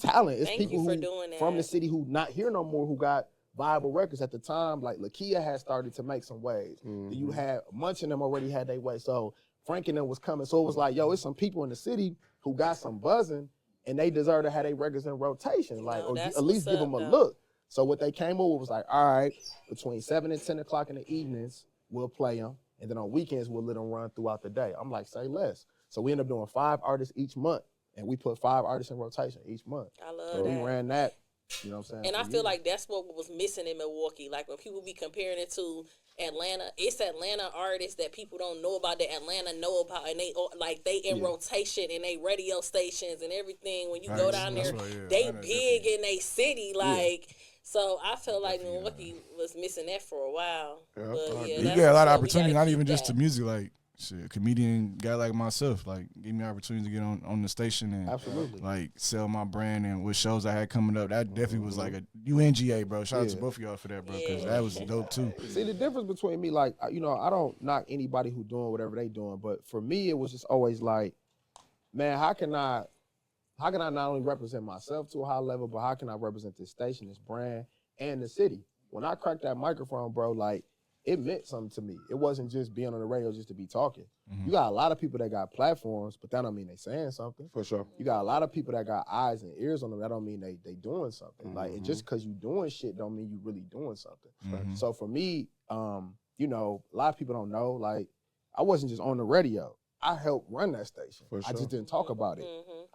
talent. It's Thank people you for who doing that. from the city who not here no more who got viable records at the time. Like Lakia had started to make some waves. You had Munch and them already had their way. So Frank and them was coming. So it was like, yo, it's some people in the city who got some buzzing and they deserve to have their records in rotation, like, or at least give them a look. So what they came over was like, all right, between 7 and 10 o'clock in the evenings, we'll play them. And then on weekends, we'll let them run throughout the day. I'm like, say less. So we end up doing 5 artists each month. And we put 5 artists in rotation each month. I love so that. we ran that, you know what I'm saying? And I feel like that's what was missing in Milwaukee. Like when people be comparing it to Atlanta, it's Atlanta artists that people don't know about that Atlanta know about, and they in rotation in they radio stations and everything. When you go down there, they big in they city, like. So I feel like Milwaukee was missing that for a while. Yeah. But You get a lot of opportunity, not even just to music, like. Shit, a comedian guy like myself, like, gave me opportunity to get on the station and like sell my brand and what shows I had coming up. That definitely was like a UNGA, bro. Shout out to both of y'all for that, bro, because that was dope too. See, the difference between me, like, you know, I don't knock anybody who doing whatever they doing, but for me, it was just always like, man, how can I not only represent myself to a high level, but how can I represent this station, this brand, and the city? When I cracked that microphone, bro, like, it meant something to me. It wasn't just being on the radio just to be talking. You got a lot of people that got platforms, but that don't mean they saying something. For sure. You got a lot of people that got eyes and ears on them. That don't mean they doing something. Like, and just because you doing shit don't mean you really doing something. So for me, you know, a lot of people don't know, like, I wasn't just on the radio. I helped run that station. For sure. I just didn't talk about it.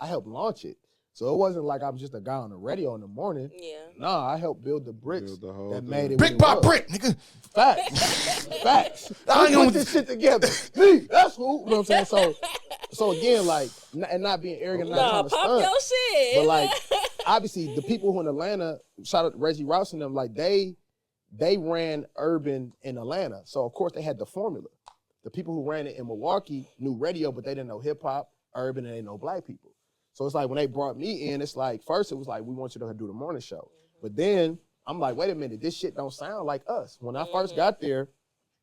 I helped launch it. So it wasn't like I'm just a guy on the radio in the morning. Yeah. Nah, I helped build the bricks that thing. made it. Brick by brick, nigga. Facts. Facts. I put this shit together. Me, that's who. You know what I'm saying? So again, like, and not being arrogant, not trying to pop stunt. your shit. But like, obviously, the people who in Atlanta, shout out to Reggie Rouse and them, like they ran urban in Atlanta. So of course they had the formula. The people who ran it in Milwaukee knew radio, but they didn't know hip hop, urban, and they didn't know black people. So it's like when they brought me in, it's like, first it was like, we want you to do the morning show. But then I'm like, wait a minute, this shit don't sound like us. When I first got there,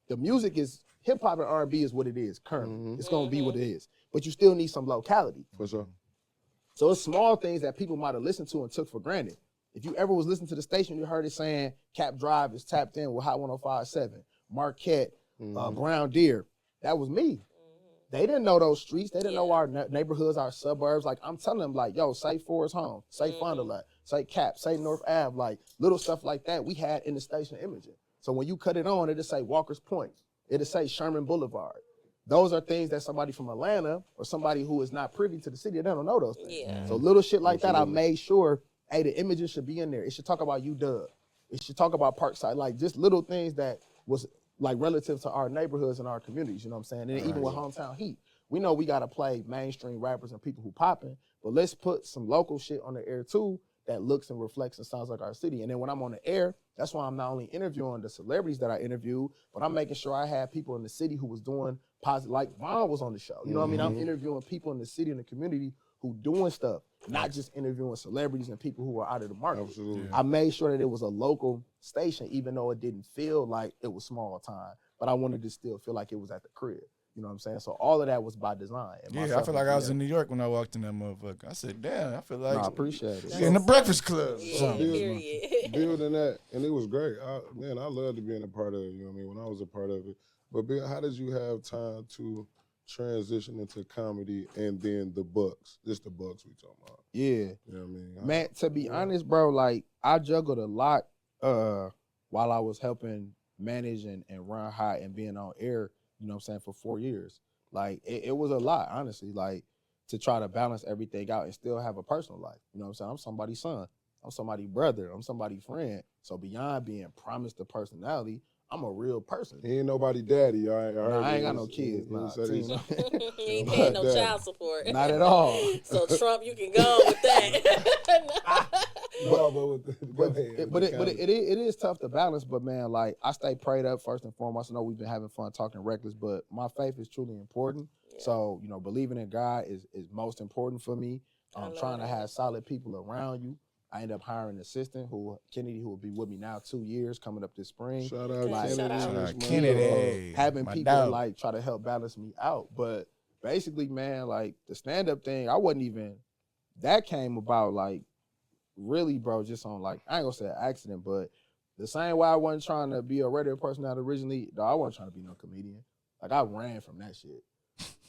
the music is, hip hop and R&B is what it is currently. It's gonna be what it is. But you still need some locality. For sure. So it's small things that people might have listened to and took for granted. If you ever was listening to the station, you heard it saying Cap Drive is tapped in with Hot 105.7, Marquette, Brown Deer. That was me. They didn't know those streets. They didn't know our neighborhoods, our suburbs. Like, I'm telling them, like, yo, say Forest Home, say Fond du Lac, say Cap, say North Ave, like, little stuff like that we had in the station imaging. So when you cut it on, it'll say Walker's Point. It'll say Sherman Boulevard. Those are things that somebody from Atlanta or somebody who is not privy to the city, they don't know those things. Yeah. So little shit like that, I made sure, hey, the images should be in there. It should talk about UW. It should talk about Parkside. Like, just little things that was, like, relative to our neighborhoods and our communities, you know what I'm saying? And even with Hometown Heat. We know we got to play mainstream rappers and people who popping, but let's put some local shit on the air too that looks and reflects and sounds like our city. And then when I'm on the air, that's why I'm not only interviewing the celebrities that I interview, but I'm making sure I have people in the city who was doing positive, like Vaughn was on the show. You know what I mean? I'm interviewing people in the city and the community who doing stuff, not just interviewing celebrities and people who are out of the market. Absolutely. I made sure that it was a local station, even though it didn't feel like it was small time, but I wanted to still feel like it was at the crib. You know what I'm saying? So all of that was by design. Yeah, I feel like I was in New York when I walked in that motherfucker. I said, damn, I feel like I appreciate it. in the Breakfast Club. Yeah, period. Building that, and it was great. I loved to be a part of it, you know what I mean, when I was a part of it. But Bill, how did you have time to transition into comedy and then the Bucks? Just the Bucks we talking about. Yeah. You know what I mean? Man, to be honest, bro, like I juggled a lot while I was helping manage and run hot and being on air, you know what I'm saying, for 4 years. Like it was a lot, honestly, like to try to balance everything out and still have a personal life. You know what I'm saying? I'm somebody's son. I'm somebody's brother. I'm somebody's friend. So beyond being promised the personality, I'm a real person. He ain't nobody daddy, all right? I ain't got no kids. Nah, You ain't paying no child support. Not at all. So Trump, you can go with that. But it is tough to balance. But man, like I stay prayed up first and foremost. I know we've been having fun talking reckless, but my faith is truly important. Yeah. So believing in God is most important for me. Trying to have solid people around you. I ended up hiring an assistant Kennedy, who will be with me now 2 years coming up this spring. Shout out Kennedy. Having people like try to help balance me out. But basically, man, like the stand-up thing, that came about like really, bro, just on like, I ain't gonna say an accident, but the same way I wasn't trying to be a radio personality originally, I wasn't trying to be no comedian. Like I ran from that shit.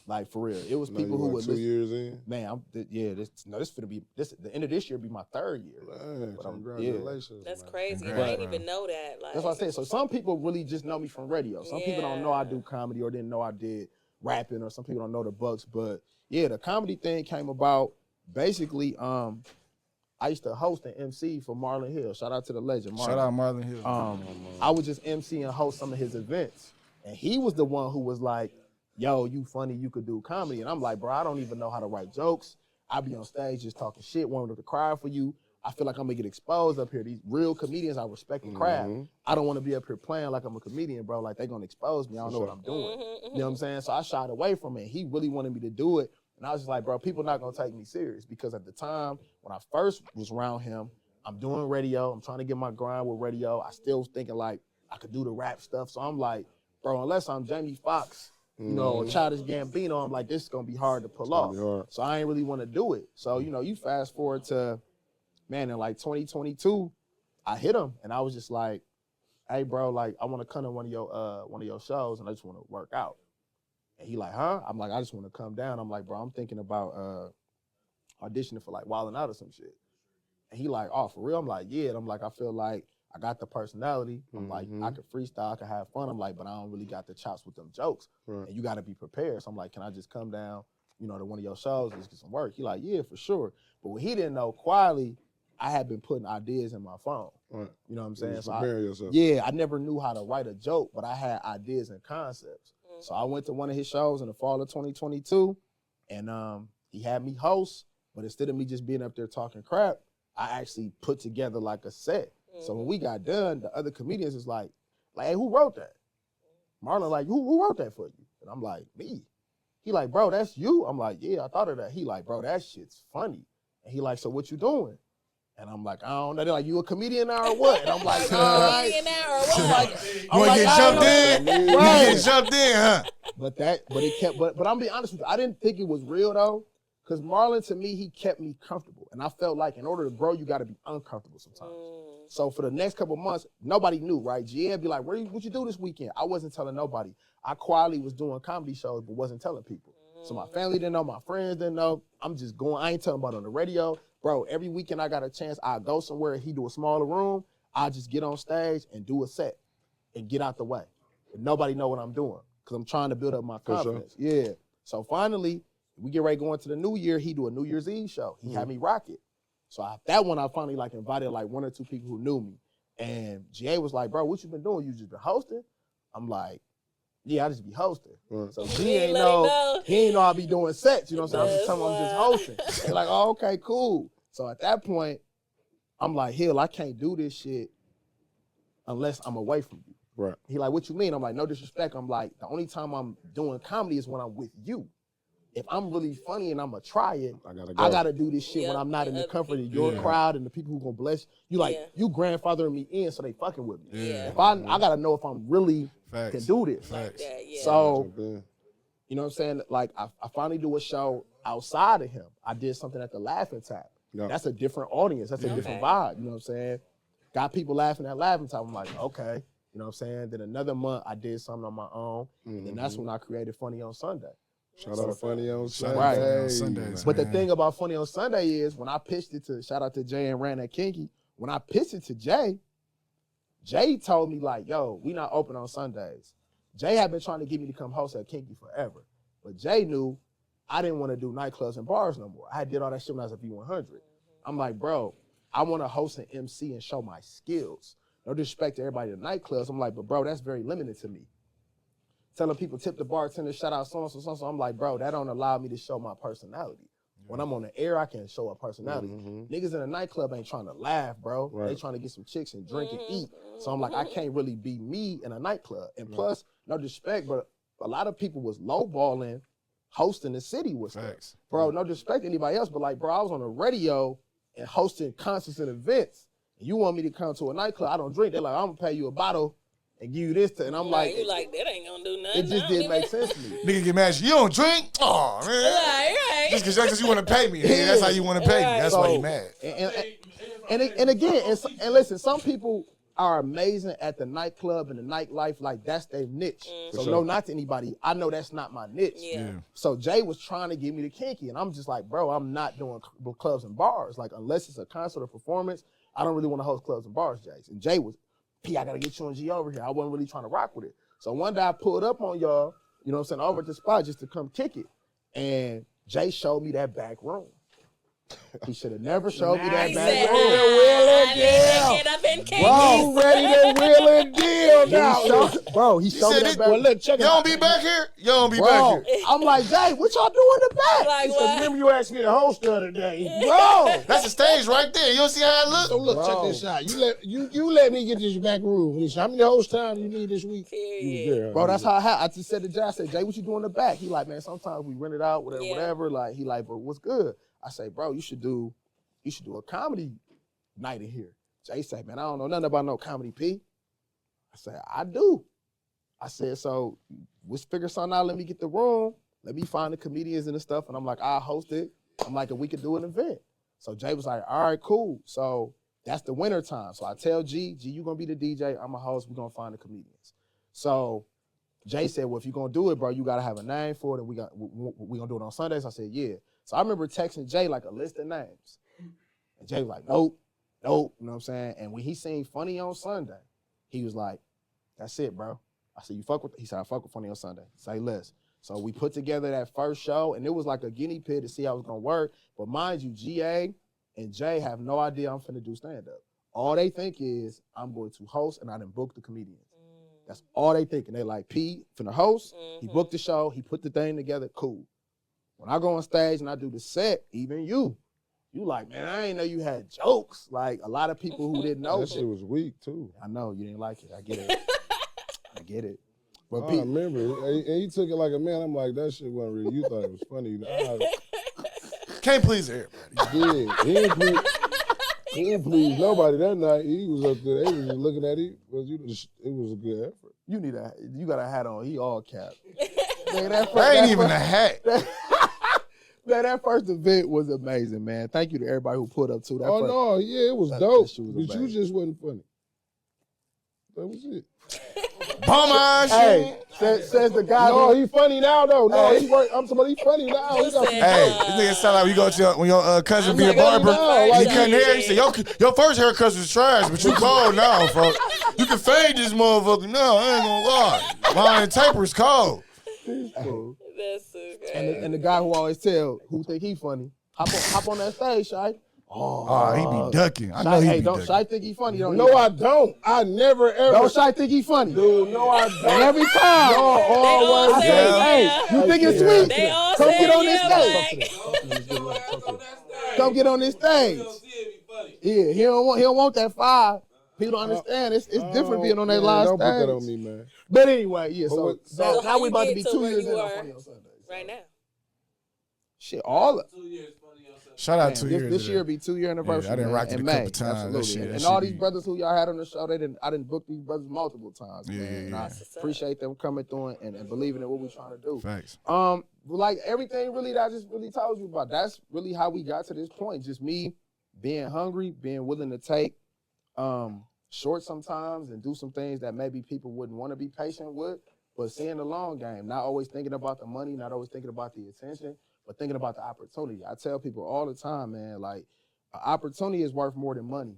Like for real, it was people who would 2 years in. Man, the end of this year be my 3rd year. Man, congratulations. That's man. crazy. I didn't even know that. Like, that's what I said. So some people really just know me from radio. Some people don't know I do comedy or didn't know I did rapping, or some people don't know the Bucks. But yeah, the comedy thing came about basically. I used to host an MC for Marlon Hill. Shout out to the legend, Marlon. Shout out Marlon Hill. I would just MC and host some of his events, and he was the one who was like, yo, you funny, you could do comedy. And I'm like, bro, I don't even know how to write jokes. I be on stage just talking shit, wanting to cry for you. I feel like I'm gonna get exposed up here. These real comedians, I respect the craft. I don't want to be up here playing like I'm a comedian, bro. Like they gonna expose me. I don't know what I'm doing. You know what I'm saying? So I shied away from it. He really wanted me to do it. And I was just like, bro, people not gonna take me serious, because at the time when I first was around him, I'm doing radio. I'm trying to get my grind with radio. I still was thinking like I could do the rap stuff. So I'm like, bro, unless I'm Jamie Foxx, you know, Childish Gambino, I'm like, this is gonna be hard to pull off. So I ain't really want to do it. So, you fast forward to, man, in like 2022, I hit him and I was just like, hey bro, like I want to come to one of your shows and I just want to work out. And he like, huh? I'm like, I just want to come down. I'm like, bro, I'm thinking about auditioning for like Wildin' Out or some shit. And he like, oh, for real? I'm like, yeah. And I'm like, I feel like I got the personality. I'm like, I could freestyle, I could have fun. I'm like, but I don't really got the chops with them jokes. Right. And you got to be prepared. So I'm like, can I just come down, to one of your shows and just get some work? He like, yeah, for sure. But what he didn't know, quietly, I had been putting ideas in my phone. Right. You know what I'm saying? So I never knew how to write a joke, but I had ideas and concepts. So I went to one of his shows in the fall of 2022, and he had me host, but instead of me just being up there talking crap, I actually put together like a set. So when we got done, the other comedians is like, hey, who wrote that? Marlon like, who wrote that for you? And I'm like, me. He like, bro, that's you? I'm like, yeah, I thought of that. He like, bro, that shit's funny. And he like, so what you doing? And I'm like, I don't know. They're like, you a comedian now or what? And I'm like, comedian now or what? You want to get jumped in? You want to get jumped in, huh? But I'm being honest with you. I didn't think it was real though. Because Marlon, to me, he kept me comfortable. And I felt like in order to grow, you got to be uncomfortable sometimes. So for the next couple months, nobody knew, right? GM be like, what you do this weekend? I wasn't telling nobody. I quietly was doing comedy shows, but wasn't telling people. So my family didn't know, my friends didn't know. I'm just going, I ain't telling about it on the radio. Bro, every weekend I got a chance, I go somewhere, he do a smaller room, I just get on stage and do a set and get out the way. And nobody know what I'm doing because I'm trying to build up my confidence. Sure. Yeah. So finally, we get ready going to the new year, he do a New Year's Eve show. He had me rock it. So that one, I finally invited one or two people who knew me. And GA was like, bro, what you been doing? You just been hosting? I'm like, yeah, I just be hosting. So he ain't know I be doing sets, you know what I'm saying? I'm just telling him I'm just hosting. They're like, oh, okay, cool. So at that point, I'm like, Hill, I can't do this shit unless I'm away from you. Right. He like, what you mean? I'm like, no disrespect. I'm like, the only time I'm doing comedy is when I'm with you. if I'm really funny and I'm gonna try it, I gotta do this shit when I'm not in the comfort of your crowd and the people who gonna bless you. Like you grandfathering me in, so they fucking with me. Yeah. If I gotta know if I'm really can do this. Like that, yeah. So, you know what I'm saying? Like I finally do a show outside of him. I did something at the Laughing Tap. Yep. That's a different audience. That's a different vibe. You know what I'm saying? Got people laughing at Laughing Tap. I'm like, okay. You know what I'm saying? Then another month I did something on my own. And that's when I created Funny on Sunday. Shout out to Funny on Sunday. Right. Sundays, but the thing about Funny on Sunday is when I pitched it to, shout out to Jay and Ran at Kinky, when I pitched it to Jay, Jay told me like, yo, we not open on Sundays. Jay had been trying to get me to come host at Kinky forever. But Jay knew I didn't want to do nightclubs and bars no more. I did all that shit when I was at V100. I'm like, bro, I want to host an MC and show my skills. No disrespect to everybody in the nightclubs. I'm like, but bro, that's very limited to me. Telling people tip the bartender, shout out so-and-so, so-and-so. I'm like, bro, that don't allow me to show my personality. When I'm on the air, I can show a personality. Niggas in a nightclub ain't trying to laugh, bro. They trying to get some chicks and drink and eat. So I'm like, I can't really be me in a nightclub. And plus, no disrespect, but a lot of people was lowballing hosting the city with stuff. Bro, no disrespect to anybody else, but like, bro, I was on the radio and hosting concerts and events. And you want me to come to a nightclub, I don't drink. They're like, I'm gonna pay you a bottle and give you this, and I'm like, you like, that ain't gonna do nothing. It just didn't make sense to me. Nigga get mad, you don't drink? Oh, man. Right. Just because you want to pay me. Nigga, that's how you want to pay me. That's why you mad. And again, and listen, some people are amazing at the nightclub and the nightlife, like that's their niche. So no, not to anybody, I know that's not my niche. So Jay was trying to get me to Kinky, and I'm just like, bro, I'm not doing clubs and bars. Like, unless it's a concert or performance, I don't really want to host clubs and bars, Jay. And Jay was, P, I gotta get you and G over here. I wasn't really trying to rock with it. So one day I pulled up on y'all, you know what I'm saying, over at the spot just to come kick it. And Jay showed me that back room. He should have never showed me that back room. Bro, ready to wheel and deal now. Bro, he showed me that back room. Look, check it out. You don't be back here? You don't be back here. I'm like, Jay, what y'all doing in the back? Like, Remember you asked me to host the other day. Bro. That's the stage right there. You don't see how it looks? So look, check this out. You let me get this back room. Listen, how many host time you need this week? Bro, that's how I just said to Jay, I said, Jay, what you doing in the back? He like, man, sometimes we rent it out, whatever. Like, he like, but what's good? I say, bro, you should do a comedy night in here. Jay say, man, I don't know nothing about no comedy, P. I said, I do. I said, so let's figure something out. Let me get the room. Let me find the comedians and the stuff. And I'm like, I'll host it. I'm like, if we could do an event. So Jay was like, all right, cool. So that's the winter time. So I tell G, you gonna be the DJ. I'm a host. We're gonna find the comedians. So Jay said, well, if you're gonna do it, bro, you gotta have a name for it. And we gonna do it on Sundays. I said, yeah. So I remember texting Jay like a list of names. And Jay was like, nope, you know what I'm saying? And when he seen Funny on Sunday, he was like, that's it, bro. I said, you fuck with, he said, I fuck with Funny on Sunday. Say less. So we put together that first show, and it was like a guinea pig to see how it was gonna work. But mind you, GA and Jay have no idea I'm finna do stand-up. All they think is I'm going to host and I done booked the comedians. That's all they think. And they like, P, finna host, he booked the show, he put the thing together, cool. When I go on stage and I do the set, even you like, man, I ain't know you had jokes. Like, a lot of people who didn't know. That shit was weak, too. I know, you didn't like it. I get it. I get it. But I remember, and he took it like a man. I'm like, that shit wasn't real. You thought it was funny. Can't please everybody. He didn't please nobody that night. He was up there. They was just looking at him. It was a good effort. You got a hat on. He all cap. Man, that ain't even a hat. Man, that first event was amazing, man. Thank you to everybody who put up to that. No, yeah, it was dope. But you just wasn't funny. That was it. Bum ass shit. Says the guy. No, he funny now though. No, I'm somebody funny now. Hey, this nigga sound like you go to when your cousin be a barber. He cutting hair. He said your first haircut was trash, but you cold now, folks. You can fade this motherfucker. No, I ain't gonna lie. Mine taper's cold. That's so great. And the guy who always tell who think he funny, hop on that stage, Shy. Oh, he be ducking. I know Shy, he hey, be don't ducking. Shy think he funny? No, I don't. I never ever. Don't Shy think he funny? Dude, no, I don't. And every time, always hey, you think it's sweet? They all Come say get on yeah, this stage. Come get on this stage. Yeah, he don't want that 5. People don't understand. It's different being on that live stage. Don't put that on me, man. But anyway, yeah. So So now we about to be 2 years in in on Funny on Sundays. Right now. Shit, all 2 years, funny yourself. Shout out 2 years. This year be 2-year anniversary. Yeah, I done rocked it a couple times. Absolutely. That shit, and that all shit these be- brothers who y'all had on the show, I didn't book these brothers multiple times, Yeah, man. yeah, And yeah. I appreciate them coming through and believing in what we're trying to do. Facts. Like everything really that I just really told you about, that's really how we got to this point. Just me being hungry, being willing to take short sometimes and do some things that maybe people wouldn't want to be patient with, but seeing the long game, not always thinking about the money, not always thinking about the attention, but thinking about the opportunity. I tell people all the time, man, like an opportunity is worth more than money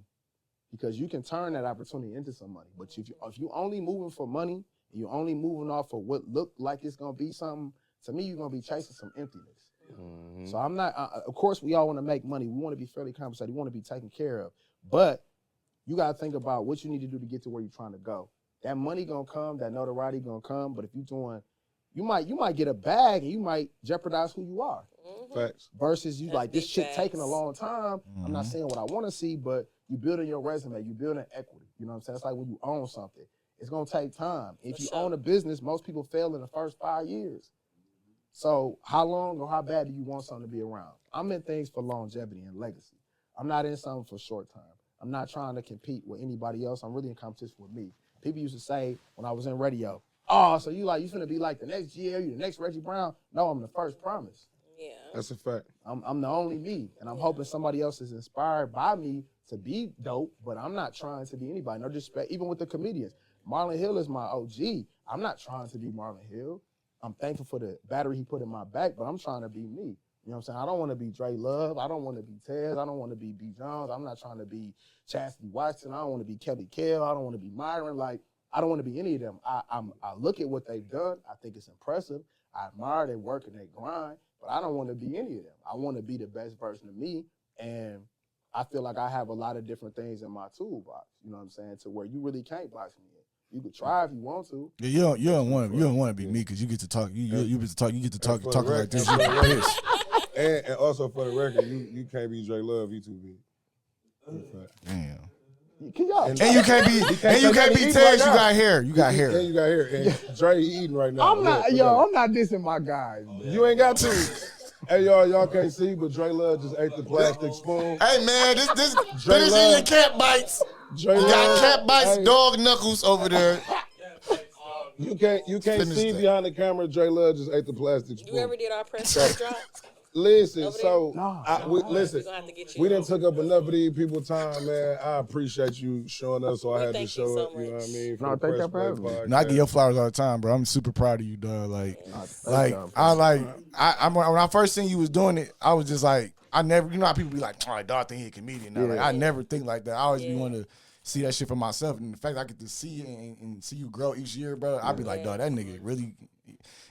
because you can turn that opportunity into some money. But if you only moving for money, and you're only moving off of what looked like it's gonna be something, to me, you're gonna be chasing some emptiness. Mm-hmm. So I'm not. Of course, we all want to make money. We want to be fairly compensated. We want to be taken care of. But you gotta think about what you need to do to get to where you're trying to go. That money gonna come. That notoriety gonna come. But if you're doing, you might get a bag and you might jeopardize who you are. Mm-hmm. Facts. Versus you That's like this big shit facts. taking a long time. I'm not saying what I want to see, but you building your resume. You building equity. You know what I'm saying? It's like when you own something. It's gonna take time. If For you sure. own a business, most people fail in the first 5 years. So how long or how bad do you want something to be around? I'm in things for longevity and legacy. I'm not in something for short time. I'm not trying to compete with anybody else. I'm really in competition with me. People used to say when I was in radio, oh, so you finna be like the next GL, you the next Reggie Brown? No, I'm the first promise. Yeah. That's a fact. I'm the only me. And I'm hoping somebody else is inspired by me to be dope, but I'm not trying to be anybody. No disrespect, even with the comedians. Marlon Hill is my OG. I'm not trying to be Marlon Hill. I'm thankful for the battery he put in my back, but I'm trying to be me. You know what I'm saying? I don't want to be Dre Love. I don't want to be Tez. I don't want to be B. Jones. I'm not trying to be Chastity Watson. I don't want to be Kelly Kell. I don't want to be Myron. Like, I don't want to be any of them. I look at what they've done. I think it's impressive. I admire their work and their grind, but I don't want to be any of them. I want to be the best version of me, and I feel like I have a lot of different things in my toolbox, you know what I'm saying, to where you really can't box me in. You could try if you want to. Yeah, you don't want to be me because you get to talk. You get to talk for the talking like record- this. and You for the get record- pissed. And also for the record, you can't be Dre Love, you too big. That's a fact. Damn. Can y'all? And you can't be say that he eating Tez. right You now. got hair. You got hair. And you got hair. And Dre eating right now. I'm not, I'm not dissing my guys, man. You ain't got to. Hey, y'all can't see, but Dre Love just ate the plastic spoon. Hey man, this Dre finish Love. your cat bites. Dre You got Love. cat bites, Hey, dog knuckles over there. You can't Finish see that. behind the camera. Dre Love just ate the plastic spoon. You ever did our press play drop? Listen, Over so there? listen. We're gonna have to get you. We done took up enough of these people's time, man. I appreciate you showing us, so I had to thank you show so it. You know what I much. mean? For No, the thank Press you for having Play me. podcast. No, I give your flowers all the time, bro. I'm super proud of you, dog. Like you. when I first seen you was doing it, I was just like, I never, you know how people be like, all right, dog, I think he a comedian now. Like, I never think like that. I always be wanting to see that shit for myself, and the fact I get to see it and see you grow each year, bro, I be like, dog, that nigga really.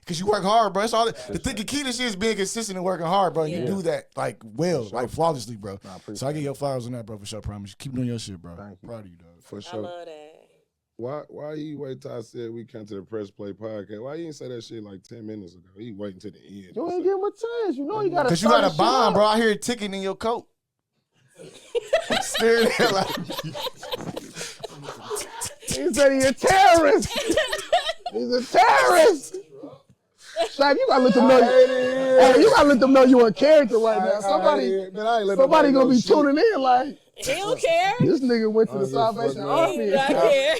Cause you work hard, bro. That's all. The thing, the key to shit is being consistent and working hard, bro. You do that like well, like flawlessly, bro. So I get your flowers on that, bro. For sure, promise. Keep doing your shit, bro. Thank you. Proud of you, dog. For I sure. love that. Why you wait till I said we come to the Press Play podcast? Why you didn't say that shit like 10 minutes ago? You waiting till the end. You ain't give him a chance. You know you gotta. Cause you got a bomb, bro. I hear it ticking in your coat. Staring there like. He said he's a terrorist. He's a terrorist. Shaq, you gotta let them know. Hey, you gotta let them know you in character right now. Somebody gonna be tuning in like. He don't care. This nigga went to the Salvation Army. He don't care.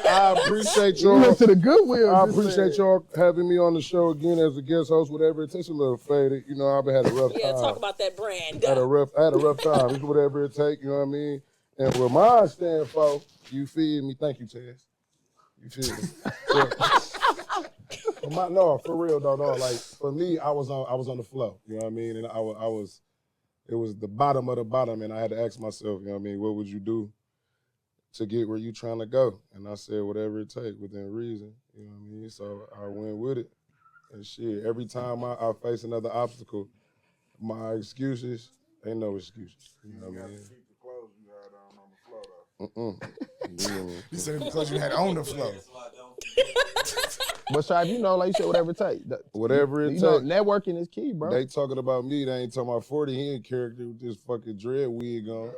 I appreciate He y'all. went to the Goodwill. I appreciate y'all having me on the show again as a guest host, whatever. It takes a little faded. You know, I've had a rough Yeah, time. talk about that brand. I had a rough time. It's whatever it take, you know what I mean? And what mine stand for, you feel me? Thank you, Tess. You feel me? No, for real though, no. Like for me, I was on the flow. You know what I mean? And it was the bottom of the bottom, and I had to ask myself, you know what I mean, what would you do to get where you trying to go? And I said, whatever it take, within reason. You know what I mean? So I went with it. And shit, every time I face another obstacle, my excuses ain't no excuses. You know what I mean? You said the clothes you had on the floor. But Shaq, you know, like you said, whatever it take. Whatever it You know, take. networking is key, bro. They talking about me, they ain't talking about 40. He in character with this fucking dread wig on.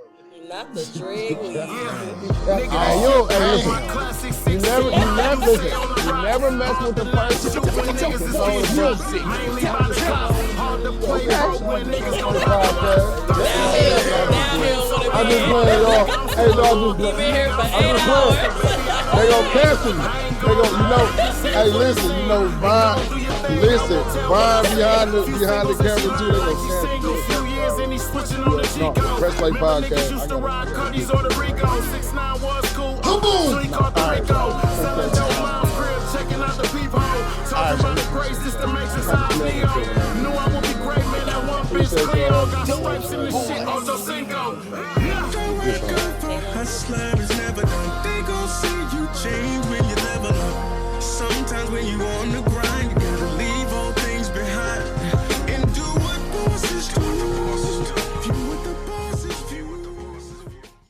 Not the drag. Hey, listen, you never mess with the person. Mainly by the cops. Hard to play broke when niggas gon' I'm just playing, y'all. Hey, y'all, just playing. They gon' cancel me. They gon', hey, listen, Brian behind the camera too. They gon' cancel me. No, Press Play Podcast. Checking out the peephole. Talking about the great system makes us high Neo. Knew I would be great, man. That one bitch Cleo. Got stripes in the shit, Ocho Cinco. Hustler is never done. They gon' see